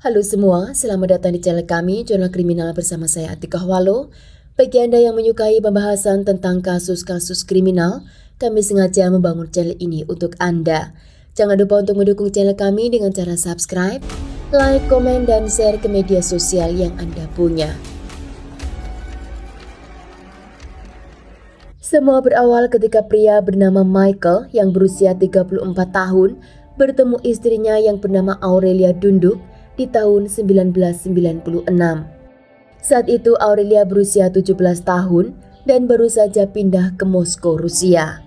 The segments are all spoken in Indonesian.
Halo semua, selamat datang di channel kami, Jurnal Kriminal bersama saya Atikah Walo. Bagi Anda yang menyukai pembahasan tentang kasus-kasus kriminal, kami sengaja membangun channel ini untuk Anda. Jangan lupa untuk mendukung channel kami dengan cara subscribe, like, komen, dan share ke media sosial yang Anda punya. Semua berawal ketika pria bernama Michael yang berusia 34 tahun bertemu istrinya yang bernama Aurelia Dunduk di tahun 1996. Saat itu Aurelia berusia 17 tahun dan baru saja pindah ke Moskow, Rusia.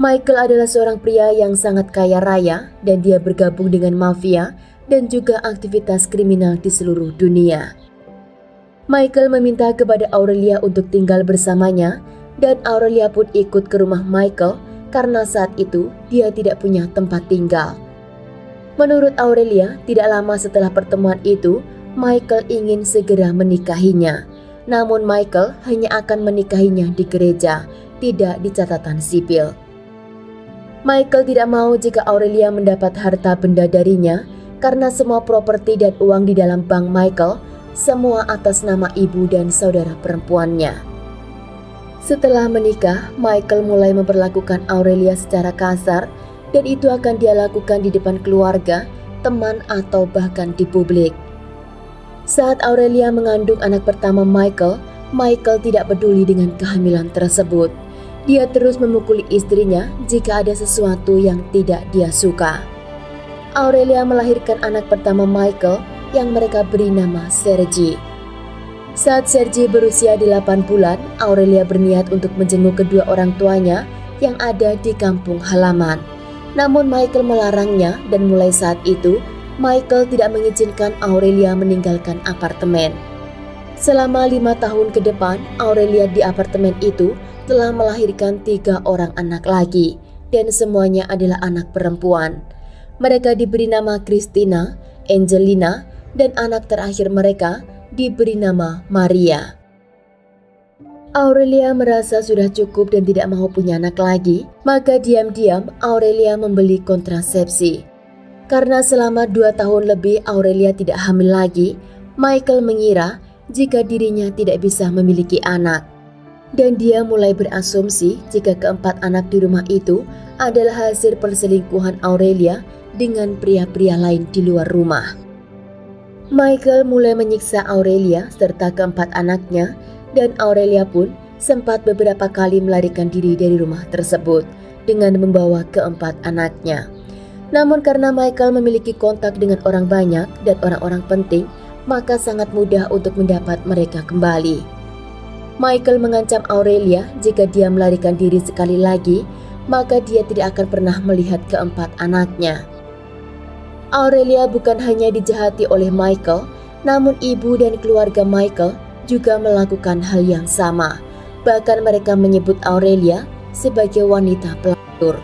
Michael adalah seorang pria yang sangat kaya raya dan dia bergabung dengan mafia dan juga aktivitas kriminal di seluruh dunia. Michael meminta kepada Aurelia untuk tinggal bersamanya dan Aurelia pun ikut ke rumah Michael karena saat itu dia tidak punya tempat tinggal. Menurut Aurelia, tidak lama setelah pertemuan itu, Michael ingin segera menikahinya. Namun Michael hanya akan menikahinya di gereja, tidak di catatan sipil. Michael tidak mau jika Aurelia mendapat harta benda darinya, karena semua properti dan uang di dalam bank Michael, semua atas nama ibu dan saudara perempuannya. Setelah menikah, Michael mulai memperlakukan Aurelia secara kasar, dan itu akan dia lakukan di depan keluarga, teman, atau bahkan di publik. Saat Aurelia mengandung anak pertama Michael tidak peduli dengan kehamilan tersebut. Dia terus memukuli istrinya jika ada sesuatu yang tidak dia suka. Aurelia melahirkan anak pertama Michael yang mereka beri nama Sergei. Saat Sergei berusia 8 bulan, Aurelia berniat untuk menjenguk kedua orang tuanya yang ada di kampung halaman. Namun Michael melarangnya dan mulai saat itu, Michael tidak mengizinkan Aurelia meninggalkan apartemen. Selama 5 tahun ke depan, Aurelia di apartemen itu telah melahirkan 3 orang anak lagi dan semuanya adalah anak perempuan. Mereka diberi nama Christina, Angelina, dan anak terakhir mereka diberi nama Maria. Aurelia merasa sudah cukup dan tidak mau punya anak lagi, maka diam-diam Aurelia membeli kontrasepsi. Karena selama 2 tahun lebih Aurelia tidak hamil lagi, Michael mengira jika dirinya tidak bisa memiliki anak. Dan dia mulai berasumsi jika keempat anak di rumah itu adalah hasil perselingkuhan Aurelia dengan pria-pria lain di luar rumah. Michael mulai menyiksa Aurelia serta keempat anaknya, dan Aurelia pun sempat beberapa kali melarikan diri dari rumah tersebut dengan membawa keempat anaknya. Namun karena Michael memiliki kontak dengan orang banyak dan orang-orang penting, maka sangat mudah untuk mendapat mereka kembali. Michael mengancam Aurelia jika dia melarikan diri sekali lagi, maka dia tidak akan pernah melihat keempat anaknya. Aurelia bukan hanya dijahati oleh Michael, namun ibu dan keluarga Michael juga melakukan hal yang sama. Bahkan mereka menyebut Aurelia sebagai wanita pelacur.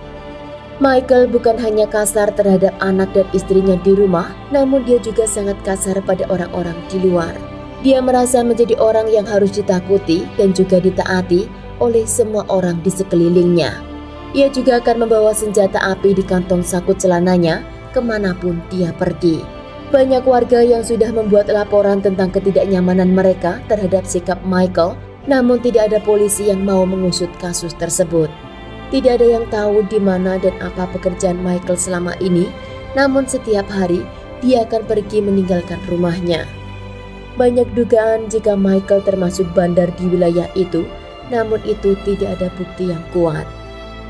Michael bukan hanya kasar terhadap anak dan istrinya di rumah, namun dia juga sangat kasar pada orang-orang di luar. Dia merasa menjadi orang yang harus ditakuti dan juga ditaati oleh semua orang di sekelilingnya. Ia juga akan membawa senjata api di kantong saku celananya kemanapun dia pergi. Banyak warga yang sudah membuat laporan tentang ketidaknyamanan mereka terhadap sikap Michael, namun tidak ada polisi yang mau mengusut kasus tersebut. Tidak ada yang tahu di mana dan apa pekerjaan Michael selama ini, namun setiap hari dia akan pergi meninggalkan rumahnya. Banyak dugaan jika Michael termasuk bandar di wilayah itu, namun itu tidak ada bukti yang kuat.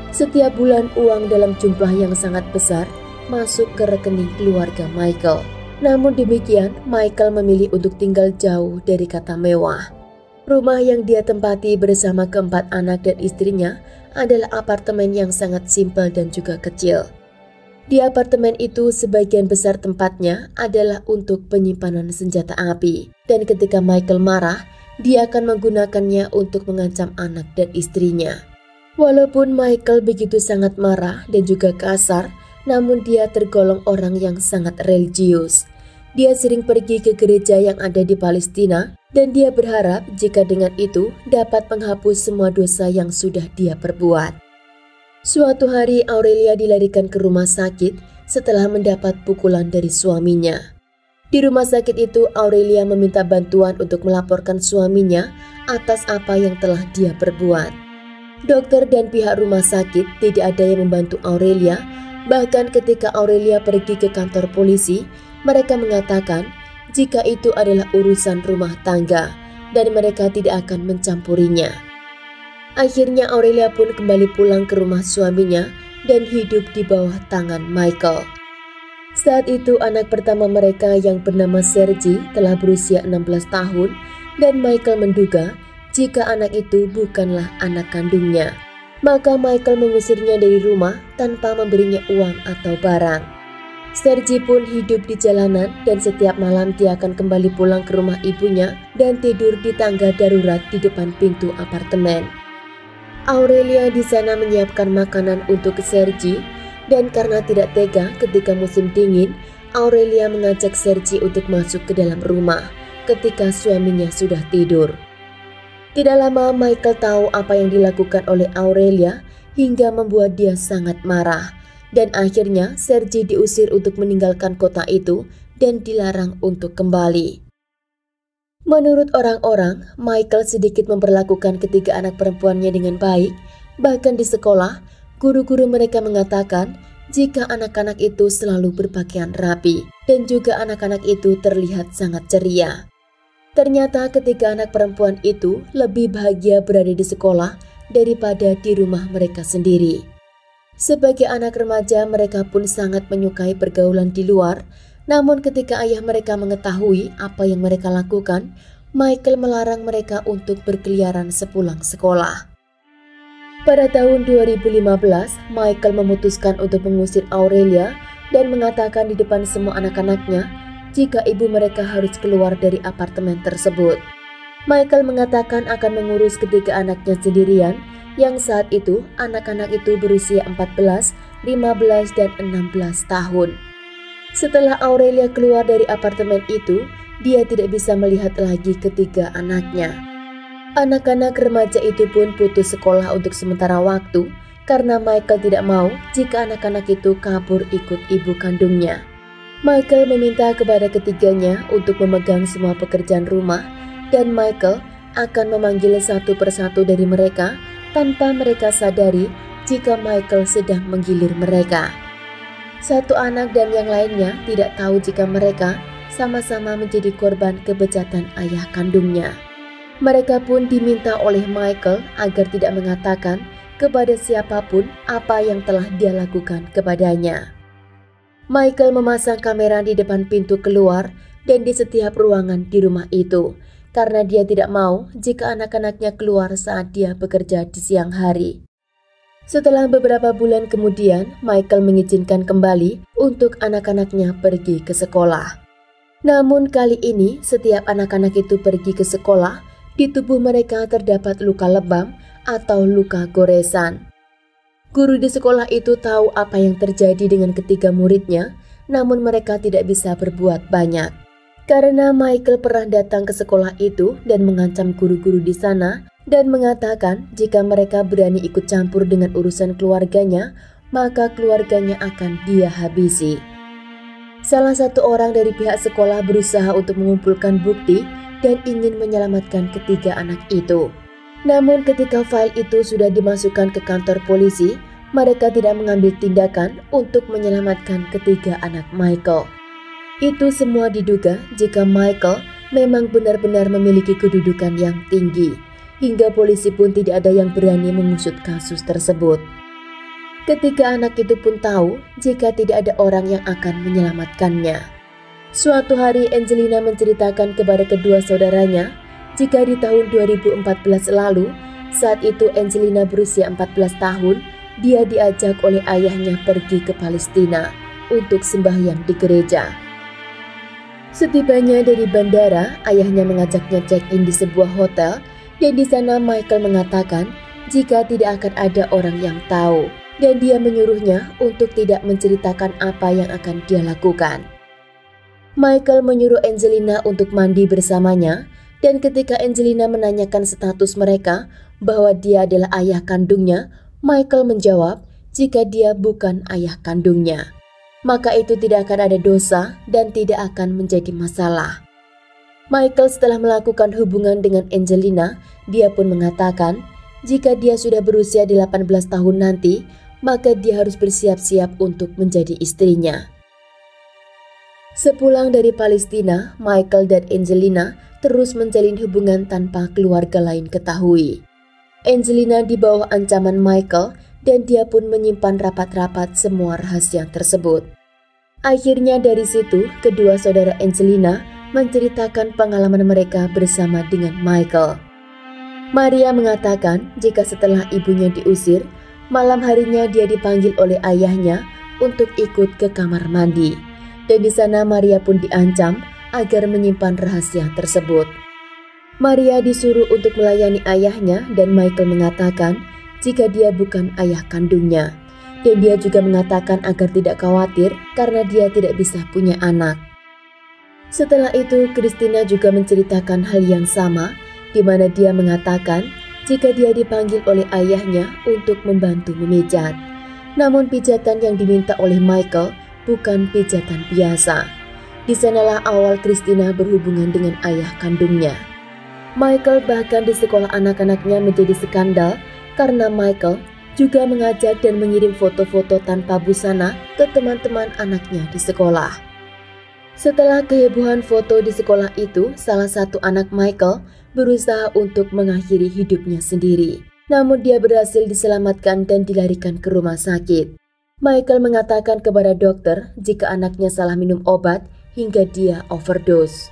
Setiap bulan uang dalam jumlah yang sangat besar masuk ke rekening keluarga Michael. Namun demikian, Michael memilih untuk tinggal jauh dari kata mewah. Rumah yang dia tempati bersama keempat anak dan istrinya adalah apartemen yang sangat simpel dan juga kecil. Di apartemen itu sebagian besar tempatnya adalah untuk penyimpanan senjata api. Dan ketika Michael marah, dia akan menggunakannya untuk mengancam anak dan istrinya. Walaupun Michael begitu sangat marah dan juga kasar, namun dia tergolong orang yang sangat religius. Dia sering pergi ke gereja yang ada di Palestina dan dia berharap jika dengan itu dapat menghapus semua dosa yang sudah dia perbuat. Suatu hari Aurelia dilarikan ke rumah sakit setelah mendapat pukulan dari suaminya. Di rumah sakit itu, Aurelia meminta bantuan untuk melaporkan suaminya atas apa yang telah dia perbuat. Dokter dan pihak rumah sakit tidak ada yang membantu Aurelia. Bahkan ketika Aurelia pergi ke kantor polisi, mereka mengatakan jika itu adalah urusan rumah tangga dan mereka tidak akan mencampurinya. Akhirnya Aurelia pun kembali pulang ke rumah suaminya dan hidup di bawah tangan Michael. Saat itu anak pertama mereka yang bernama Sergi telah berusia 16 tahun dan Michael menduga jika anak itu bukanlah anak kandungnya. Maka Michael mengusirnya dari rumah tanpa memberinya uang atau barang. Sergi pun hidup di jalanan dan setiap malam dia akan kembali pulang ke rumah ibunya dan tidur di tangga darurat di depan pintu apartemen. Aurelia di sana menyiapkan makanan untuk Sergi dan karena tidak tega ketika musim dingin, Aurelia mengajak Sergi untuk masuk ke dalam rumah ketika suaminya sudah tidur. Tidak lama Michael tahu apa yang dilakukan oleh Aurelia hingga membuat dia sangat marah. Dan akhirnya Sergi diusir untuk meninggalkan kota itu dan dilarang untuk kembali. Menurut orang-orang, Michael sedikit memperlakukan ketiga anak perempuannya dengan baik. Bahkan di sekolah, guru-guru mereka mengatakan jika anak-anak itu selalu berpakaian rapi dan juga anak-anak itu terlihat sangat ceria. Ternyata ketiga anak perempuan itu lebih bahagia berada di sekolah daripada di rumah mereka sendiri. Sebagai anak remaja, mereka pun sangat menyukai pergaulan di luar. Namun ketika ayah mereka mengetahui apa yang mereka lakukan, Michael melarang mereka untuk berkeliaran sepulang sekolah. Pada tahun 2015, Michael memutuskan untuk mengusir Aurelia dan mengatakan di depan semua anak-anaknya jika ibu mereka harus keluar dari apartemen tersebut. Michael mengatakan akan mengurus ketiga anaknya sendirian, yang saat itu anak-anak itu berusia 14, 15, dan 16 tahun. Setelah Aurelia keluar dari apartemen itu, dia tidak bisa melihat lagi ketiga anaknya. Anak-anak remaja itu pun putus sekolah untuk sementara waktu karena Michael tidak mau jika anak-anak itu kabur ikut ibu kandungnya. Michael meminta kepada ketiganya untuk memegang semua pekerjaan rumah dan Michael akan memanggil satu persatu dari mereka tanpa mereka sadari jika Michael sedang menggilir mereka. Satu anak dan yang lainnya tidak tahu jika mereka sama-sama menjadi korban kebejatan ayah kandungnya. Mereka pun diminta oleh Michael agar tidak mengatakan kepada siapapun apa yang telah dia lakukan kepadanya. Michael memasang kamera di depan pintu keluar dan di setiap ruangan di rumah itu, karena dia tidak mau jika anak-anaknya keluar saat dia bekerja di siang hari. Setelah beberapa bulan kemudian, Michael mengizinkan kembali untuk anak-anaknya pergi ke sekolah. Namun kali ini setiap anak-anak itu pergi ke sekolah, di tubuh mereka terdapat luka lebam atau luka goresan. Guru di sekolah itu tahu apa yang terjadi dengan ketiga muridnya, namun mereka tidak bisa berbuat banyak. Karena Michael pernah datang ke sekolah itu dan mengancam guru-guru di sana dan mengatakan jika mereka berani ikut campur dengan urusan keluarganya, maka keluarganya akan dia habisi. Salah satu orang dari pihak sekolah berusaha untuk mengumpulkan bukti dan ingin menyelamatkan ketiga anak itu. Namun ketika file itu sudah dimasukkan ke kantor polisi, mereka tidak mengambil tindakan untuk menyelamatkan ketiga anak Michael. Itu semua diduga jika Michael memang benar-benar memiliki kedudukan yang tinggi, hingga polisi pun tidak ada yang berani mengusut kasus tersebut. Ketiga anak itu pun tahu jika tidak ada orang yang akan menyelamatkannya. Suatu hari Angelina menceritakan kepada kedua saudaranya jika di tahun 2014 lalu, saat itu Angelina berusia 14 tahun, dia diajak oleh ayahnya pergi ke Palestina untuk sembahyang di gereja. Setibanya dari bandara, ayahnya mengajaknya check-in di sebuah hotel dan di sana Michael mengatakan jika tidak akan ada orang yang tahu dan dia menyuruhnya untuk tidak menceritakan apa yang akan dia lakukan. Michael menyuruh Angelina untuk mandi bersamanya dan ketika Angelina menanyakan status mereka bahwa dia adalah ayah kandungnya, Michael menjawab jika dia bukan ayah kandungnya. maka itu tidak akan ada dosa dan tidak akan menjadi masalah. Michael setelah melakukan hubungan dengan Angelina, dia pun mengatakan jika dia sudah berusia 18 tahun nanti, maka dia harus bersiap-siap untuk menjadi istrinya. Sepulang dari Palestina, Michael dan Angelina terus menjalin hubungan tanpa keluarga lain ketahui. Angelina di bawah ancaman Michael dan dia pun menyimpan rapat-rapat semua rahasia tersebut. Akhirnya dari situ, kedua saudara Angelina menceritakan pengalaman mereka bersama dengan Michael. Maria mengatakan jika setelah ibunya diusir, malam harinya dia dipanggil oleh ayahnya untuk ikut ke kamar mandi. Dan di sana Maria pun diancam agar menyimpan rahasia tersebut. Maria disuruh untuk melayani ayahnya dan Michael mengatakan jika dia bukan ayah kandungnya. Dan dia juga mengatakan agar tidak khawatir karena dia tidak bisa punya anak. Setelah itu, Christina juga menceritakan hal yang sama, di mana dia mengatakan jika dia dipanggil oleh ayahnya untuk membantu memijat. Namun pijatan yang diminta oleh Michael bukan pijatan biasa. Di sanalah awal Christina berhubungan dengan ayah kandungnya. Michael bahkan di sekolah anak-anaknya menjadi skandal karena Michael juga mengajak dan mengirim foto-foto tanpa busana ke teman-teman anaknya di sekolah. Setelah kehebohan foto di sekolah itu, salah satu anak Michael berusaha untuk mengakhiri hidupnya sendiri. Namun dia berhasil diselamatkan dan dilarikan ke rumah sakit. Michael mengatakan kepada dokter jika anaknya salah minum obat hingga dia overdose.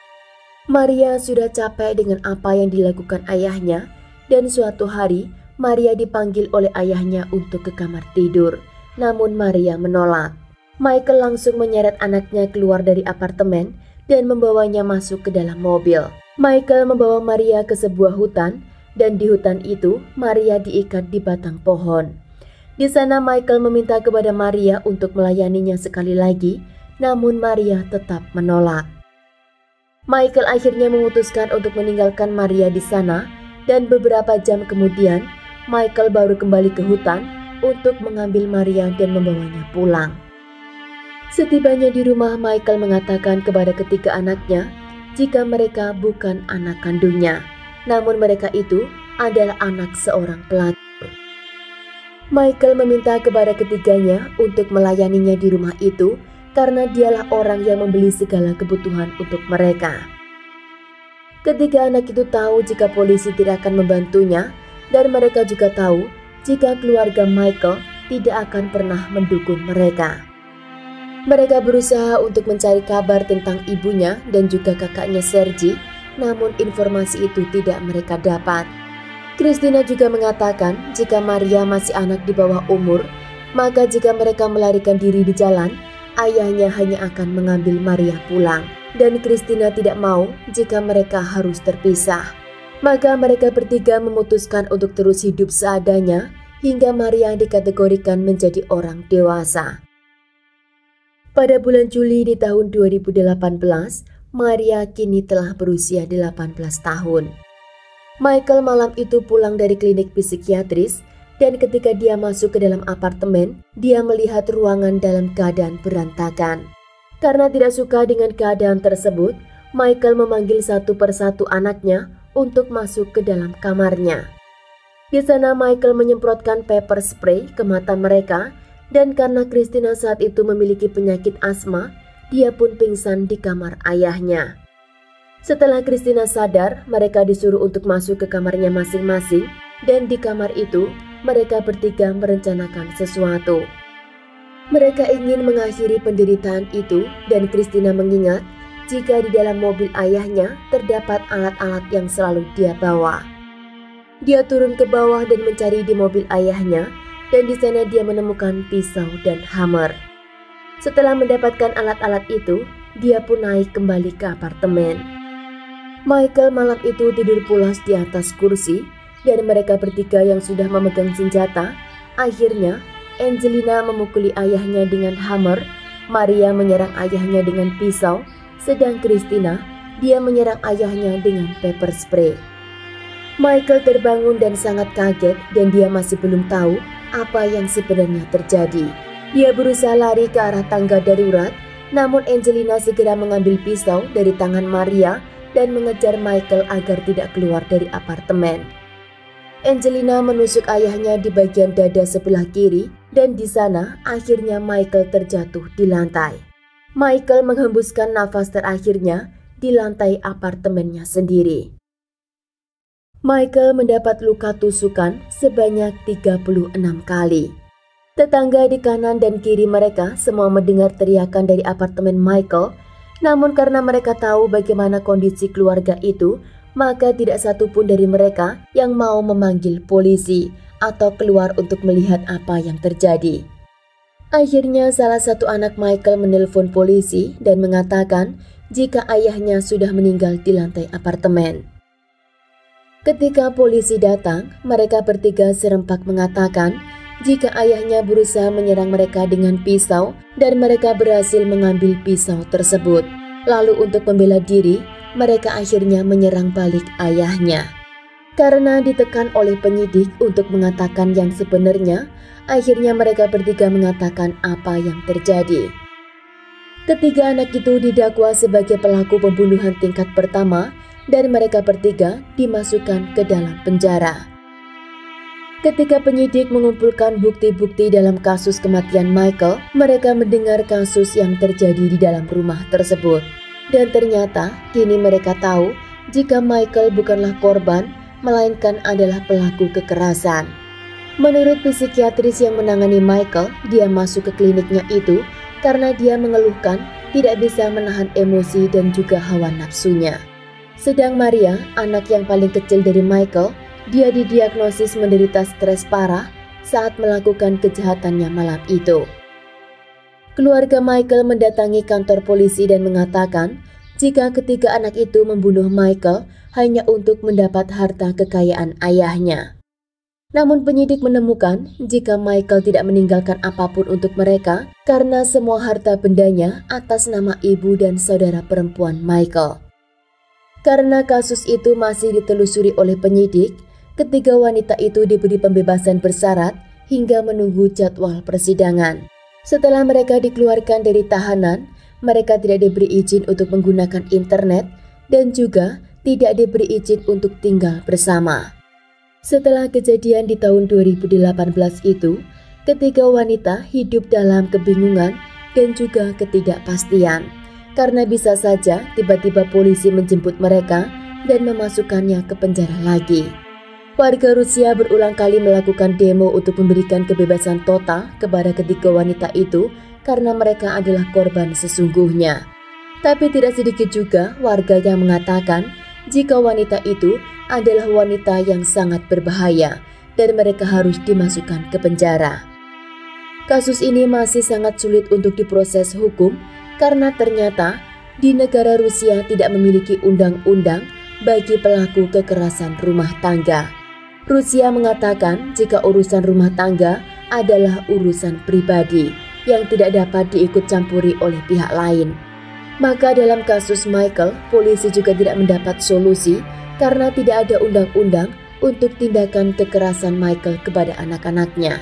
Maria sudah capek dengan apa yang dilakukan ayahnya dan suatu hari Maria dipanggil oleh ayahnya untuk ke kamar tidur. Namun Maria menolak. Michael langsung menyeret anaknya keluar dari apartemen dan membawanya masuk ke dalam mobil. Michael membawa Maria ke sebuah hutan dan di hutan itu Maria diikat di batang pohon. Di sana Michael meminta kepada Maria untuk melayaninya sekali lagi, namun Maria tetap menolak. Michael akhirnya memutuskan untuk meninggalkan Maria di sana dan beberapa jam kemudian Michael baru kembali ke hutan untuk mengambil Maria dan membawanya pulang. Setibanya di rumah, Michael mengatakan kepada ketiga anaknya jika mereka bukan anak kandungnya, namun mereka itu adalah anak seorang pelacur. Michael meminta kepada ketiganya untuk melayaninya di rumah itu karena dialah orang yang membeli segala kebutuhan untuk mereka. Ketiga anak itu tahu jika polisi tidak akan membantunya dan mereka juga tahu jika keluarga Michael tidak akan pernah mendukung mereka. Mereka berusaha untuk mencari kabar tentang ibunya dan juga kakaknya Sergi, namun informasi itu tidak mereka dapat. Christina juga mengatakan jika Maria masih anak di bawah umur, maka jika mereka melarikan diri di jalan, ayahnya hanya akan mengambil Maria pulang. Dan Christina tidak mau jika mereka harus terpisah. Maka mereka bertiga memutuskan untuk terus hidup seadanya hingga Maria dikategorikan menjadi orang dewasa. Pada bulan Juli di tahun 2018, Maria kini telah berusia 18 tahun. Michael malam itu pulang dari klinik psikiatris dan ketika dia masuk ke dalam apartemen, dia melihat ruangan dalam keadaan berantakan. Karena tidak suka dengan keadaan tersebut, Michael memanggil satu persatu anaknya untuk masuk ke dalam kamarnya. Di sana Michael menyemprotkan pepper spray ke mata mereka. Dan karena Christina saat itu memiliki penyakit asma, dia pun pingsan di kamar ayahnya. Setelah Christina sadar, mereka disuruh untuk masuk ke kamarnya masing-masing dan di kamar itu mereka bertiga merencanakan sesuatu. Mereka ingin mengakhiri penderitaan itu dan Christina mengingat jika di dalam mobil ayahnya terdapat alat-alat yang selalu dia bawa. Dia turun ke bawah dan mencari di mobil ayahnya. Dan di sana dia menemukan pisau dan hammer. Setelah mendapatkan alat-alat itu, dia pun naik kembali ke apartemen. Michael malam itu tidur pulas di atas kursi dan mereka bertiga yang sudah memegang senjata. Akhirnya, Angelina memukuli ayahnya dengan hammer, Maria menyerang ayahnya dengan pisau, sedang Christina, dia menyerang ayahnya dengan pepper spray. Michael terbangun dan sangat kaget dan dia masih belum tahu apa yang sebenarnya terjadi. Dia berusaha lari ke arah tangga darurat, namun Angelina segera mengambil pisau dari tangan Maria dan mengejar Michael agar tidak keluar dari apartemen. Angelina menusuk ayahnya di bagian dada sebelah kiri dan di sana akhirnya Michael terjatuh di lantai. Michael menghembuskan nafas terakhirnya di lantai apartemennya sendiri. Michael mendapat luka tusukan sebanyak 36 kali. Tetangga di kanan dan kiri mereka semua mendengar teriakan dari apartemen Michael, namun karena mereka tahu bagaimana kondisi keluarga itu, maka tidak satu pun dari mereka yang mau memanggil polisi atau keluar untuk melihat apa yang terjadi. Akhirnya salah satu anak Michael menelpon polisi dan mengatakan jika ayahnya sudah meninggal di lantai apartemen. Ketika polisi datang, mereka bertiga serempak mengatakan jika ayahnya berusaha menyerang mereka dengan pisau dan mereka berhasil mengambil pisau tersebut. Lalu untuk membela diri, mereka akhirnya menyerang balik ayahnya. Karena ditekan oleh penyidik untuk mengatakan yang sebenarnya, akhirnya mereka bertiga mengatakan apa yang terjadi. Ketiga anak itu didakwa sebagai pelaku pembunuhan tingkat pertama dan mereka bertiga dimasukkan ke dalam penjara. Ketika penyidik mengumpulkan bukti-bukti dalam kasus kematian Michael, mereka mendengar kasus yang terjadi di dalam rumah tersebut. Dan ternyata kini mereka tahu jika Michael bukanlah korban, melainkan adalah pelaku kekerasan. Menurut psikiatris yang menangani Michael, dia masuk ke kliniknya itu karena dia mengeluhkan tidak bisa menahan emosi dan juga hawa nafsunya. Sedang Maria, anak yang paling kecil dari Michael, dia didiagnosis menderita stres parah saat melakukan kejahatannya malam itu. Keluarga Michael mendatangi kantor polisi dan mengatakan jika ketiga anak itu membunuh Michael hanya untuk mendapat harta kekayaan ayahnya. Namun penyidik menemukan jika Michael tidak meninggalkan apapun untuk mereka karena semua harta bendanya atas nama ibu dan saudara perempuan Michael. Karena kasus itu masih ditelusuri oleh penyidik, ketiga wanita itu diberi pembebasan bersyarat hingga menunggu jadwal persidangan. Setelah mereka dikeluarkan dari tahanan, mereka tidak diberi izin untuk menggunakan internet dan juga tidak diberi izin untuk tinggal bersama. Setelah kejadian di tahun 2018 itu, ketiga wanita hidup dalam kebingungan dan juga ketidakpastian. Karena bisa saja tiba-tiba polisi menjemput mereka dan memasukkannya ke penjara lagi. Warga Rusia berulang kali melakukan demo untuk memberikan kebebasan total kepada ketiga wanita itu karena mereka adalah korban sesungguhnya. Tapi tidak sedikit juga warga yang mengatakan jika wanita itu adalah wanita yang sangat berbahaya dan mereka harus dimasukkan ke penjara. Kasus ini masih sangat sulit untuk diproses hukum karena ternyata di negara Rusia tidak memiliki undang-undang bagi pelaku kekerasan rumah tangga. Rusia mengatakan jika urusan rumah tangga adalah urusan pribadi yang tidak dapat diikut campuri oleh pihak lain. Maka dalam kasus Michael, polisi juga tidak mendapat solusi karena tidak ada undang-undang untuk tindakan kekerasan Michael kepada anak-anaknya.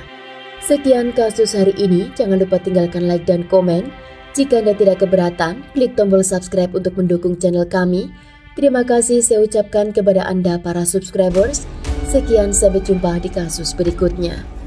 Sekian kasus hari ini, jangan lupa tinggalkan like dan komen. Jika Anda tidak keberatan, klik tombol subscribe untuk mendukung channel kami. Terima kasih saya ucapkan kepada Anda para subscribers. Sekian, sampai jumpa di kasus berikutnya.